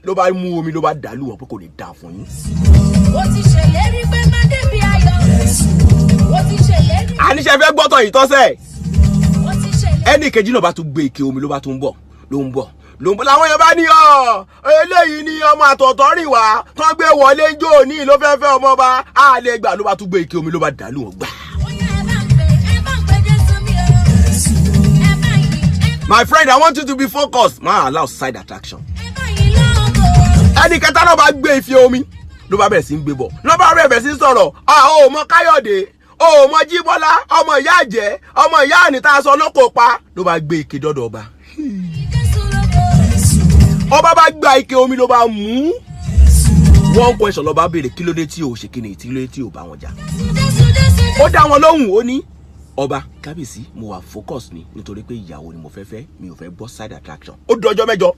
ló bá mú omi ló bá dàlú wọn pé kò ní dá fún yín. Ó ti ṣèlérí pé má débi ayọ̀. Ó ti ṣèlérí. Àníṣe fẹ́ gbọ́tọ̀ yìí tọ́sẹ̀. Ó ti ṣèlérí. Ẹnì kejì náà bá tún gbé ike omi ló bá tún bọ̀ ló ń bọ̀ làwọn èèyàn bá ní eléyìí ni ọmọ àtọ̀tọ̀ rìn wá tán gbé wọlé ń jó ní ló fẹ́ fẹ́ ọmọ bá a lè gbà ló bá tún gbé ike omi ló bá dàlú wọn gbà. My friend, I want you to be focused. Ma allow side attraction. Ẹnì kẹta náà bá gbé ife omi ló bá bẹ̀rẹ̀ sí ń gbé bọ̀ ló bá bẹ̀rẹ̀ sí ń sọ̀rọ̀ ó mọ Káyọ̀dé ó mọ Jíbọ́lá ọmọ ìyá àjẹ́ ọmọ ìyá ànítà sọ lóko pa ló bá gbé ike dọ́dọ̀ ọba. Ọba bá gba ike omi ló bá mú. One question ló bá béèrè kí ló dé tí o ṣe kíni tí ló dé tí o bá wọn jà. Ó dá wọn lóhùn ó ní ọba kábíyèsí mo wà focus ni nítorí pé ìyàwó ni mo fẹ́ fẹ́ mi ò fẹ́ bọ́ side attraction. Ó dọjọ́ mẹ́jọ.